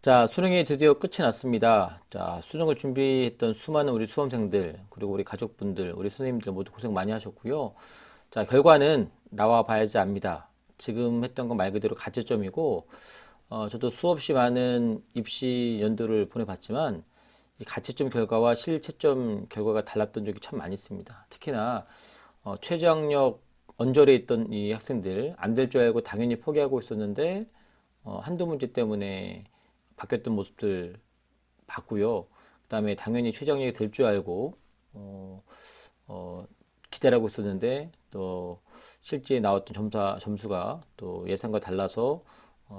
자, 수능이 드디어 끝이 났습니다. 자, 수능을 준비했던 수많은 우리 수험생들, 그리고 우리 가족분들, 우리 선생님들 모두 고생 많이 하셨고요. 자, 결과는 나와 봐야지 압니다. 지금 했던 건 말 그대로 가채점이고, 저도 수없이 많은 입시 연도를 보내봤지만, 이 가채점 결과와 실채점 결과가 달랐던 적이 참 많이 있습니다. 특히나, 최저학력 언저리에 있던 이 학생들, 안 될 줄 알고 당연히 포기하고 있었는데, 한두 문제 때문에 바뀌었던 모습들 봤고요. 그다음에 당연히 최저학력이 될 줄 알고 어, 기대하고 있었는데 또 실제 나왔던 점수가 또 예상과 달라서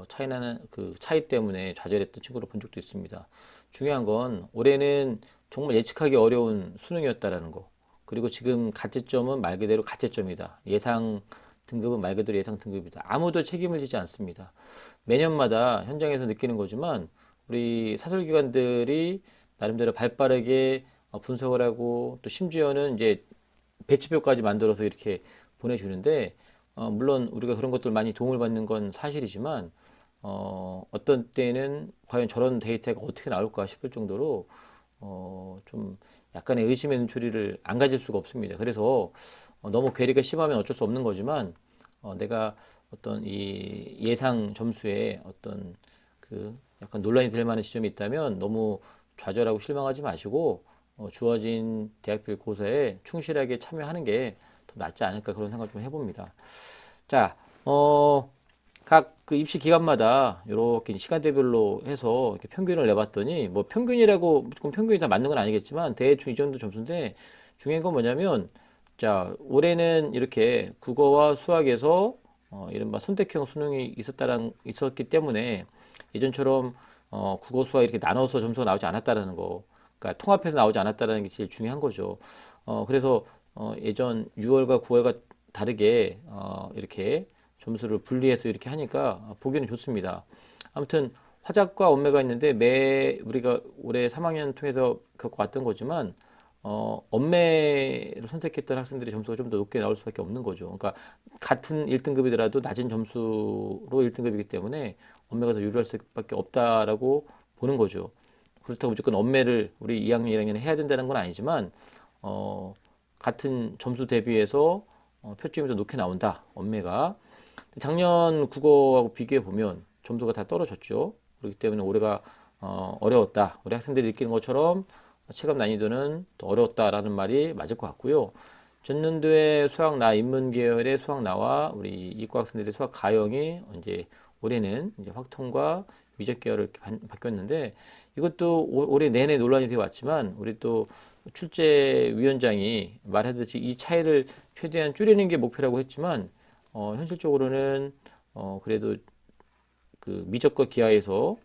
차이 나는 그 차이 때문에 좌절했던 친구를 본 적도 있습니다. 중요한 건 올해는 정말 예측하기 어려운 수능이었다라는 거. 그리고 지금 가채점은 말 그대로 가채점이다. 예상 등급은 말 그대로 예상 등급이다. 아무도 책임을 지지 않습니다. 매년마다 현장에서 느끼는 거지만 우리 사설기관들이 나름대로 발빠르게 분석을 하고 또 심지어는 이제 배치표까지 만들어서 이렇게 보내주는데 물론 우리가 그런 것들 많이 도움을 받는 건 사실이지만 어떤 때는 과연 저런 데이터가 어떻게 나올까 싶을 정도로 좀 약간의 의심의 눈초리를 안 가질 수가 없습니다. 그래서 너무 괴리가 심하면 어쩔 수 없는 거지만 내가 어떤 이 예상 점수에 어떤 그 약간 논란이 될 만한 지점이 있다면 너무 좌절하고 실망하지 마시고 주어진 대학별 고사에 충실하게 참여하는 게 더 낫지 않을까 그런 생각 좀 해봅니다. 자, 각 그 입시 기간마다 이렇게 시간대별로 해서 이렇게 평균을 내봤더니 뭐 평균이라고 무조건 평균이 다 맞는 건 아니겠지만 대충 이 정도 점수인데 중요한 건 뭐냐면 자, 올해는 이렇게 국어와 수학에서 이른바 선택형 수능이 있었기 때문에 예전처럼 국어 수학 이렇게 나눠서 점수가 나오지 않았다라는 거, 그러니까 통합해서 나오지 않았다라는 게 제일 중요한 거죠. 그래서 예전 6월과 9월과 다르게 이렇게 점수를 분리해서 이렇게 하니까 보기는 좋습니다. 아무튼 화작과 언매가 있는데 매 우리가 올해 3학년 통해서 겪어왔던 거지만 언매를 선택했던 학생들의 점수가 좀 더 높게 나올 수밖에 없는 거죠. 그러니까 같은 1등급이더라도 낮은 점수로 1등급이기 때문에 언매가 더 유리할 수밖에 없다라고 보는 거죠. 그렇다고 무조건 언매를 우리 2학년, 1학년에 해야 된다는 건 아니지만 어, 같은 점수 대비해서 표점이 더 높게 나온다. 언매가. 작년 국어하고 비교해 보면 점수가 다 떨어졌죠. 그렇기 때문에 올해가 어려웠다. 우리 학생들이 느끼는 것처럼 체감 난이도는 더 어려웠다라는 말이 맞을 것 같고요. 전년도에 수학 나 인문 계열의 수학 나와 우리 이과 학생들의 수학 가형이 이제 올해는 이제 확통과 미적 계열을 이렇게 바뀌었는데 이것도 올해 내내 논란이 되어 왔지만 우리 또 출제위원장이 말하듯이 이 차이를 최대한 줄이는 게 목표라고 했지만 현실적으로는 그래도 그 미적과 기하에서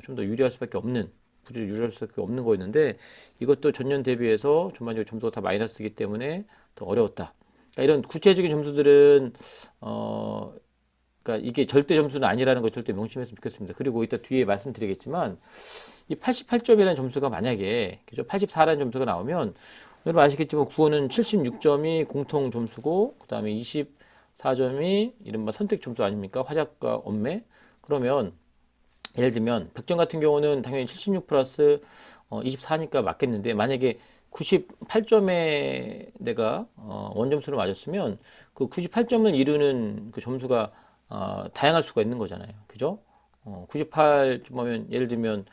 좀 더 유리할 수밖에 없는 부재로 유리할 수밖에 없는 거였는데 이것도 전년 대비해서 전반적으로 점수가 다 마이너스이기 때문에 더 어려웠다. 그러니까 이런 구체적인 점수들은 그러니까 이게 절대 점수는 아니라는 걸 절대 명심했으면 좋겠습니다. 그리고 이따 뒤에 말씀드리겠지만 이 88점이라는 점수가 만약에 그죠? 84라는 점수가 나오면 여러분 아시겠지만 국어는 76점이 공통 점수고 그다음에 24점이 이른바 선택 점수 아닙니까? 화작과 언매. 그러면 예를 들면 100점 같은 경우는 당연히 76 플러스 24니까 맞겠는데 만약에 98점에 내가 원점수를 맞았으면 그 98점을 이루는 그 점수가 다양할 수가 있는 거잖아요. 그죠? 98점이면 예를 들면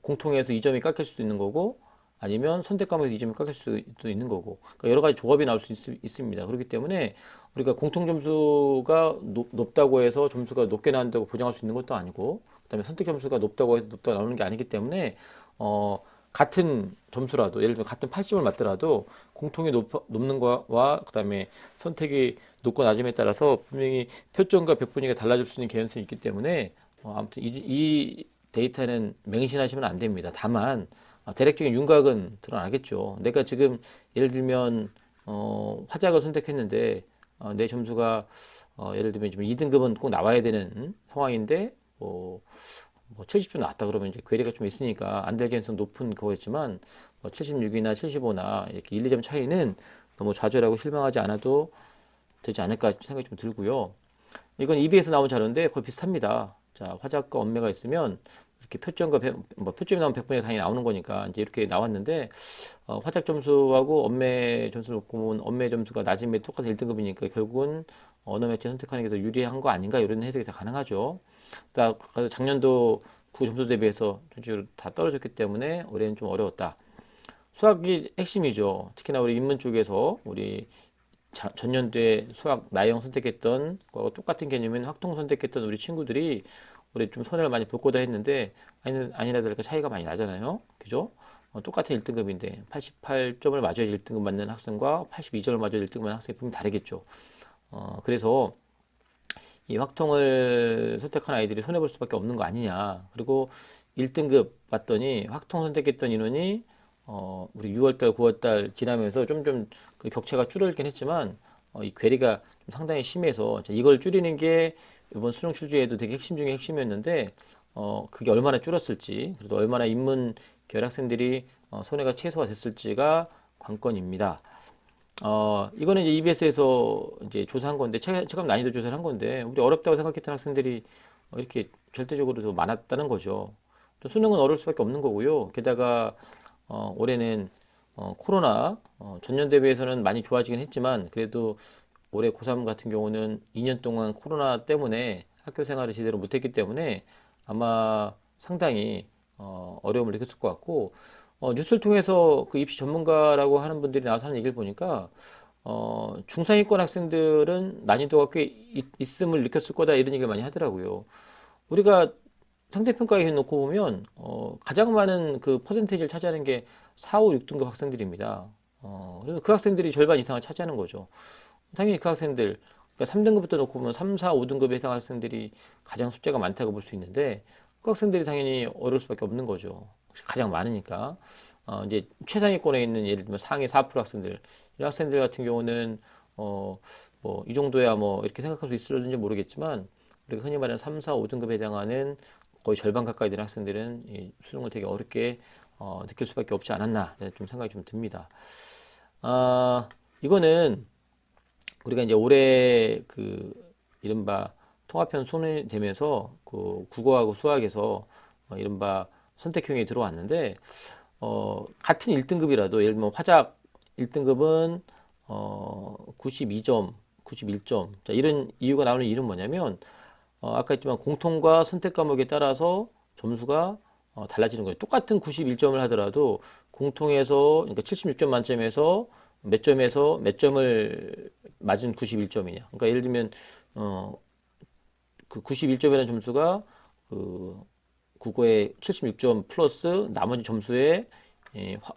공통에서 2점이 깎일 수도 있는 거고 아니면 선택 과목에서 2점이 깎일 수도 있는 거고 그러니까 여러 가지 조합이 나올 수 있습니다. 그렇기 때문에 우리가 공통 점수가 높다고 해서 점수가 높게 나온다고 보장할 수 있는 것도 아니고 그다음에 선택 점수가 높다고 해서 높다고 나오는 게 아니기 때문에 같은 점수라도 예를 들면 같은 80을 맞더라도 공통이 높는 거와 그다음에 선택이 높고 낮음에 따라서 분명히 표점과 백분위가 달라질 수 있는 개연성이 있기 때문에 아무튼 이 데이터는 맹신하시면 안 됩니다. 다만 대략적인 윤곽은 드러나겠죠. 내가 지금 예를 들면 화작을 선택했는데 내 점수가 예를 들면 지금 2등급은 꼭 나와야 되는 상황인데 뭐 70점 나왔다 그러면 이제 괴리가 좀 있으니까 안 될 가능성 높은 거겠지만 뭐 76이나 75나 이렇게 1, 2점 차이는 너무 좌절하고 실망하지 않아도 되지 않을까 생각이 좀 들고요. 이건 EBS 나온 자료인데 거의 비슷합니다. 자, 화작과 언매가 있으면 이렇게 표점과 뭐 표점이 나오면 100분의 당연히 나오는 거니까 이제 이렇게 나왔는데 화작 점수하고 언매 점수를 놓고 보면 언매 점수가 낮은 매 똑같은 1등급이니까 결국은 언어 매체 선택하는 게 더 유리한 거 아닌가 이런 해석이 다 가능하죠. 그래서 작년도 그 점수 대비해서 전체적으로 다 떨어졌기 때문에 올해는 좀 어려웠다. 수학이 핵심이죠. 특히나 우리 인문 쪽에서 우리 전년도에 수학 나형 선택했던 거하고 똑같은 개념인 확통 선택했던 우리 친구들이 올해 좀 손해를 많이 볼 거다 했는데 아니라 다를까 차이가 많이 나잖아요. 그죠? 똑같은 1등급인데 88점을 맞아야 1등급 맞는 학생과 82점을 맞아야 1등급 맞는 학생이 분명히 다르겠죠. 그래서 이 확통을 선택한 아이들이 손해볼 수밖에 없는 거 아니냐. 그리고 1등급 봤더니 확통 선택했던 인원이 우리 6월달, 9월달 지나면서 좀 그 격차가 줄어들긴 했지만 이 괴리가 좀 상당히 심해서 이걸 줄이는 게 이번 수능 출제에도 되게 핵심 중에 핵심이었는데 그게 얼마나 줄었을지 그래도 얼마나 인문 계열 학생들이 손해가 최소화 됐을지가 관건입니다. 이거는 이제 EBS에서 이제 조사한 건데, 체감 난이도 조사를 한 건데, 우리 어렵다고 생각했던 학생들이 이렇게 절대적으로 더 많았다는 거죠. 또 수능은 어려울 수밖에 없는 거고요. 게다가, 올해는, 코로나, 전년 대비해서는 많이 좋아지긴 했지만, 그래도 올해 고3 같은 경우는 2년 동안 코로나 때문에 학교 생활을 제대로 못했기 때문에 아마 상당히, 어려움을 느꼈을 것 같고, 뉴스를 통해서 그 입시 전문가라고 하는 분들이 나와서 하는 얘기를 보니까 중상위권 학생들은 난이도가 꽤 있음을 느꼈을 거다 이런 얘기를 많이 하더라고요. 우리가 상대평가에 놓고 보면 가장 많은 그 퍼센테이지를 차지하는 게 4, 5, 6등급 학생들입니다. 그래서 그 학생들이 절반 이상을 차지하는 거죠. 당연히 그 학생들, 그러니까 3등급부터 놓고 보면 3, 4, 5등급에 해당하는 학생들이 가장 숫자가 많다고 볼 수 있는데 그 학생들이 당연히 어려울 수밖에 없는 거죠. 가장 많으니까. 이제 최상위권에 있는 예를 들면 상위 4% 학생들, 이런 학생들 같은 경우는 뭐 이 정도야 뭐 이렇게 생각할 수 있을지 모르겠지만 우리가 흔히 말하는 3, 4, 5등급에 해당하는 거의 절반 가까이 되는 학생들은 이 수능을 되게 어렵게 느낄 수밖에 없지 않았나 좀 생각이 좀 듭니다. 이거는 우리가 이제 올해 그 이른바 통합형 수능이 되면서 그 국어하고 수학에서 이른바 선택형이 들어왔는데 같은 1등급이라도 예를 들면 화작 1등급은 92점, 91점. 자, 이런 이유가 나오는 이유는 뭐냐면 아까 했지만 공통과 선택 과목에 따라서 점수가 달라지는 거예요. 똑같은 91점을 하더라도 공통에서 그러니까 76점 만점에서 몇 점에서 몇 점을 맞은 91점이냐. 그러니까 예를 들면 그 91점이라는 점수가 그 국어의 76점 플러스 나머지 점수의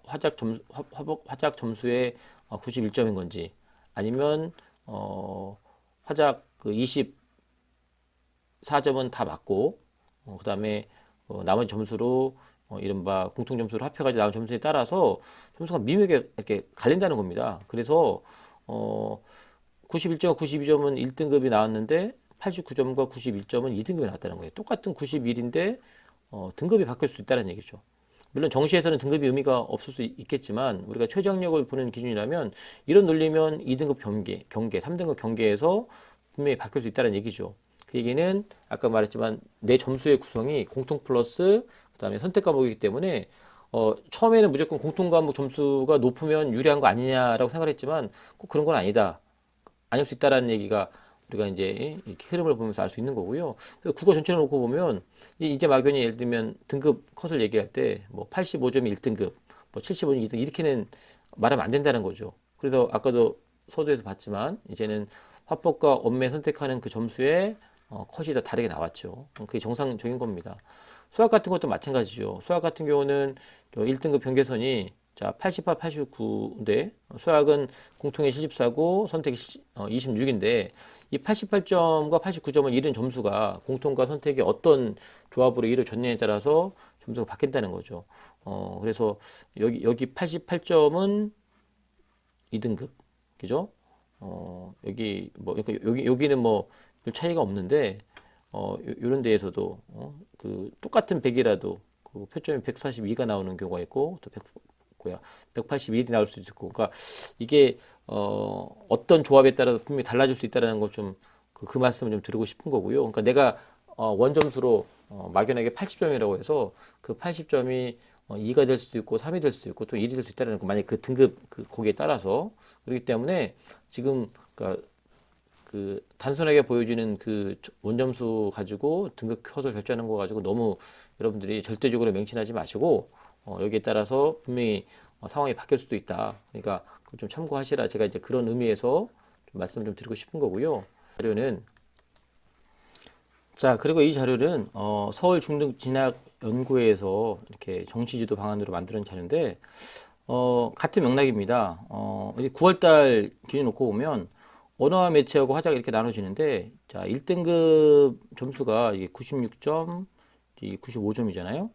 화작 점수의 91점인 건지 아니면 화작 그 24점은 다 맞고 그다음에 나머지 점수로 이른바 공통 점수로 합해가지고 나온 점수에 따라서 점수가 미묘하게 이렇게 갈린다는 겁니다. 그래서 91점과 92점은 1등급이 나왔는데 89점과 91점은 2등급이 나왔다는 거예요. 똑같은 91인데 등급이 바뀔 수 있다는 얘기죠. 물론 정시에서는 등급이 의미가 없을 수 있겠지만 우리가 최저학력을 보는 기준이라면 이런 논리면 2등급 경계, 3등급 경계에서 분명히 바뀔 수 있다는 얘기죠. 그 얘기는 아까 말했지만 내 점수의 구성이 공통 플러스 그다음에 선택 과목이기 때문에 처음에는 무조건 공통 과목 점수가 높으면 유리한 거 아니냐라고 생각했지만 꼭 그런 건 아니다. 아닐 수 있다라는 얘기가 우리가 이제 이렇게 흐름을 보면서 알 수 있는 거고요. 그래서 국어 전체를 놓고 보면 이제 막연히 예를 들면 등급 컷을 얘기할 때 뭐 85점이 1등급, 뭐 75점이 2등급 이렇게는 말하면 안 된다는 거죠. 그래서 아까도 서두에서 봤지만 이제는 화법과 언매 선택하는 그 점수에 컷이 다 다르게 나왔죠. 그게 정상적인 겁니다. 수학 같은 것도 마찬가지죠. 수학 같은 경우는 1등급 경계선이 자, 88, 89인데 수학은 공통의 74고 선택이 26인데 이 88점과 89점을 이룬 점수가 공통과 선택이 어떤 조합으로 이루어졌느냐에 따라서 점수가 바뀐다는 거죠. 그래서 여기 88점은 2등급, 그죠? 여기 뭐 여기는 뭐 별 차이가 없는데 이런 데에서도 그 똑같은 100이라도 그 표점이 142가 나오는 경우가 있고 또 181이 나올 수도 있고, 그러니까 이게 어떤 조합에 따라서 분명히 달라질 수 있다는 걸 좀 그 말씀을 좀 드리고 싶은 거고요. 그러니까 내가 원점수로 막연하게 80점이라고 해서 그 80점이 2가 될 수도 있고 3이 될 수도 있고 또 1이 될 수 있다는 거 만약 그 등급 거기에 따라서 그렇기 때문에 지금 그러니까 그 단순하게 보여지는 그 원점수 가지고 등급 컷을 결정하는 거 가지고 너무 여러분들이 절대적으로 맹신하지 마시고 여기에 따라서 분명히 상황이 바뀔 수도 있다. 그러니까 그걸 좀 참고하시라. 제가 이제 그런 의미에서 좀 말씀 좀 드리고 싶은 거고요. 자료는 자 그리고 이 자료는 서울 중등진학연구회에서 이렇게 정시지도 방안으로 만드는 자료인데 같은 맥락입니다. 9월달 기준 놓고 보면 언어와 매체하고 화자가 이렇게 나눠지는데 자 1등급 점수가 이게 96점, 95점이잖아요.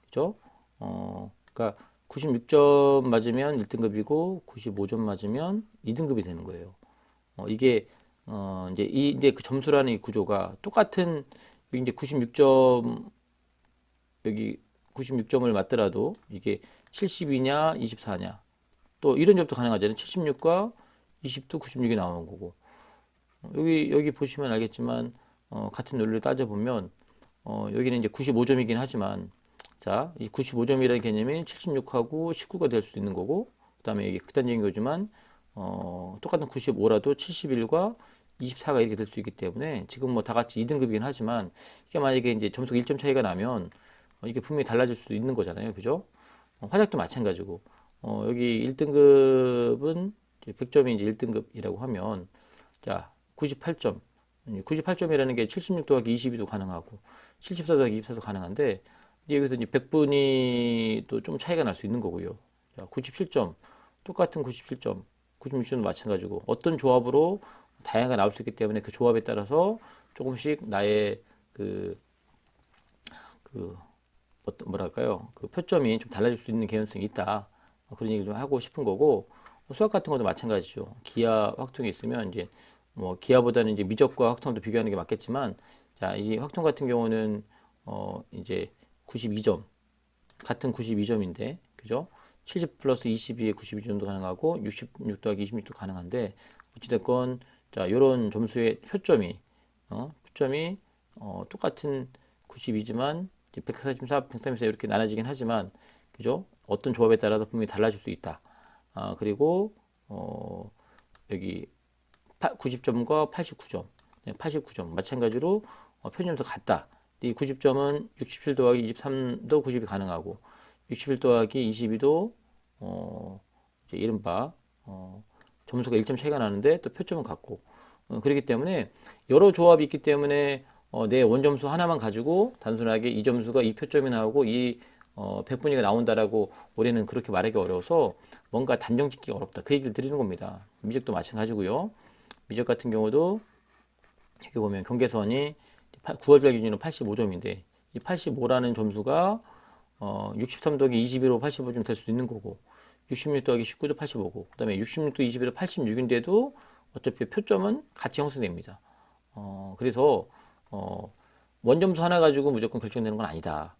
그죠? 그러니까 96점 맞으면 1등급이고 95점 맞으면 2등급이 되는 거예요. 이게 이제 그 점수라는 이 구조가 똑같은 여기 이제 96점 여기 96점을 맞더라도 이게 72냐 24냐 또 이런 점도 가능하잖아요. 76과 20도 96이 나오는 거고 여기 보시면 알겠지만 같은 논리를 따져보면 여기는 이제 95점이긴 하지만 자, 이 95점이라는 개념이 76하고 19가 될 수 있는 거고 그 다음에 이게 극단적인 거지만 똑같은 95라도 71과 24가 이렇게 될 수 있기 때문에 지금 뭐 다 같이 2등급이긴 하지만 이게 만약에 이제 점수가 1점 차이가 나면 이게 분명히 달라질 수도 있는 거잖아요. 그죠? 화작도 마찬가지고 여기 1등급은 100점이 이제 1등급이라고 하면 자 98점 98점이라는 게 76 더하기 22도 가능하고 74 더하기 24도 가능한데 여기서 이제 100분이 또 좀 차이가 날 수 있는 거고요. 자, 97점 똑같은 97점 96점도 마찬가지고 어떤 조합으로 다양하게 나올 수 있기 때문에 그 조합에 따라서 조금씩 나의 어떤 뭐랄까요 그 표점이 좀 달라질 수 있는 개연성이 있다 그런 얘기 좀 하고 싶은 거고 수학 같은 것도 마찬가지죠. 기하 확통이 있으면 이제 뭐 기하보다는 이제 미적과 확통도 비교하는 게 맞겠지만 자 이 확통 같은 경우는 이제 92점 같은 92점인데 그죠? 70 플러스 22에 92점도 가능하고 66 더하기 26도 가능한데 어찌됐건 자 요런 점수의 표점이 똑같은 92지만 144, 134 이렇게 나눠지긴 하지만 그죠? 어떤 조합에 따라서 분명히 달라질 수 있다. 그리고 여기 90점과 89점, 89점 마찬가지로 표준점수 같다. 이 90점은 67 더하기 23도 90이 가능하고 61 더하기 22도 이제 이른바 점수가 1점 차이가 나는데 또 표점은 같고 그렇기 때문에 여러 조합이 있기 때문에 내 원점수 하나만 가지고 단순하게 이 점수가 이 표점이 나오고 이 100분위가 나온다라고 올해는 그렇게 말하기 어려워서 뭔가 단정 짓기 어렵다. 그 얘기를 드리는 겁니다. 미적도 마찬가지고요. 미적 같은 경우도 여기 보면 경계선이 9월달 기준으로 85점인데 이 85라는 점수가 63 더하기 21로 85점 될 수 있는 거고 66 더하기 19도 85고 그 다음에 66도 21로 86인데도 어차피 표점은 같이 형성됩니다. 그래서 원점수 하나 가지고 무조건 결정되는 건 아니다.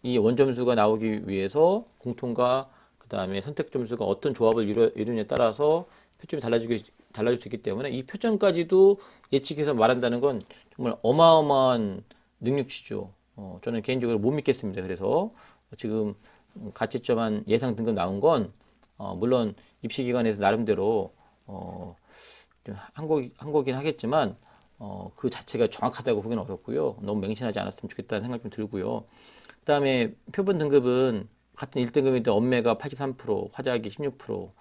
이 원점수가 나오기 위해서 공통과 그 다음에 선택 점수가 어떤 조합을 이루느냐에 따라서 표점이 달라질 수 있기 때문에 이 표점까지도 예측해서 말한다는 건 정말 어마어마한 능력치죠. 저는 개인적으로 못 믿겠습니다. 그래서 지금 가치점 예상 등급 나온 건 물론 입시기관에서 나름대로 한 거긴 하겠지만 그 자체가 정확하다고 보기는 어렵고요. 너무 맹신하지 않았으면 좋겠다는 생각 좀 들고요. 그 다음에 표본 등급은 같은 1등급인데 언매가 83%, 화작이 16%, 그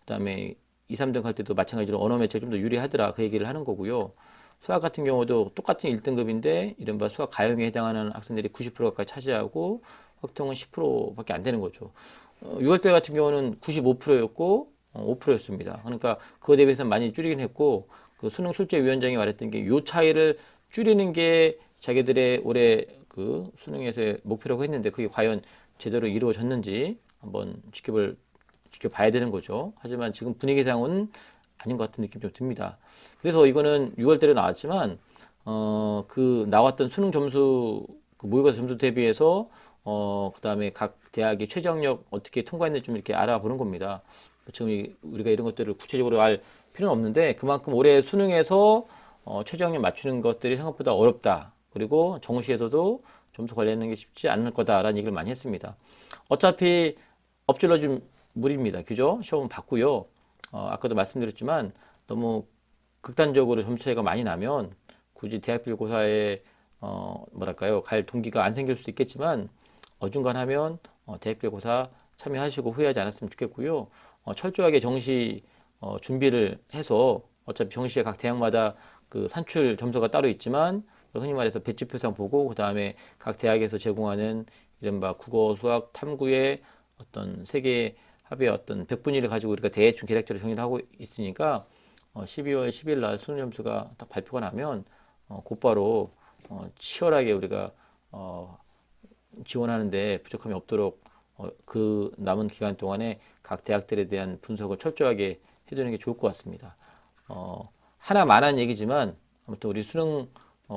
다음에 2, 3등 할 때도 마찬가지로 언어 매체가 좀 더 유리하더라. 그 얘기를 하는 거고요. 수학 같은 경우도 똑같은 1등급인데 이른바 수학 가형에 해당하는 학생들이 90% 가까이 차지하고 확통은 10%밖에 안 되는 거죠. 6월달 같은 경우는 95%였고 5%였습니다. 그러니까 그거 대비해서 많이 줄이긴 했고 그 수능 출제위원장이 말했던 게 요 차이를 줄이는 게 자기들의 올해 그 수능에서의 목표라고 했는데 그게 과연 제대로 이루어졌는지 한번 지켜봐야 되는 거죠. 하지만 지금 분위기상은 아닌 것 같은 느낌이 좀 듭니다. 그래서 이거는 6월달에 나왔지만 그 나왔던 수능 점수 그 모의고사 점수 대비해서 그 다음에 각 대학의 최저학력 어떻게 통과했는지 좀 이렇게 알아보는 겁니다. 지금 우리가 이런 것들을 구체적으로 알 필요는 없는데 그만큼 올해 수능에서 최저학력 맞추는 것들이 생각보다 어렵다. 그리고 정시에서도 점수 관리하는 게 쉽지 않을 거다라는 얘기를 많이 했습니다. 어차피 엎질러 준 물입니다. 그죠? 시험은 봤고요. 아까도 말씀드렸지만 너무 극단적으로 점수 차이가 많이 나면 굳이 대학비리고사에 뭐랄까요, 갈 동기가 안 생길 수도 있겠지만 어중간하면 대학비리고사 참여하시고 후회하지 않았으면 좋겠고요. 철저하게 정시 준비를 해서 어차피 정시에 각 대학마다 그 산출 점수가 따로 있지만 흔히 말해서 배치표상 보고 그 다음에 각 대학에서 제공하는 이른바 국어, 수학, 탐구의 어떤 세계 합의 어떤 백분위를 가지고 우리가 대충 계략적으로 정리를 하고 있으니까 12월 10일 날 수능 점수가 딱 발표가 나면 곧바로 치열하게 우리가 지원하는데 부족함이 없도록 그 남은 기간 동안에 각 대학들에 대한 분석을 철저하게 해두는 게 좋을 것 같습니다. 하나만한 얘기지만 아무튼 우리 수능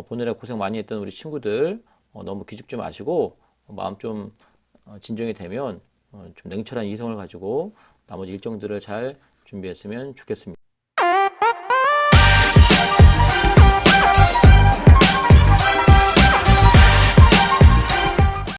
보느라 고생 많이 했던 우리 친구들 너무 기죽지 마시고 마음 좀 진정이 되면 좀 냉철한 이성을 가지고 나머지 일정들을 잘 준비했으면 좋겠습니다.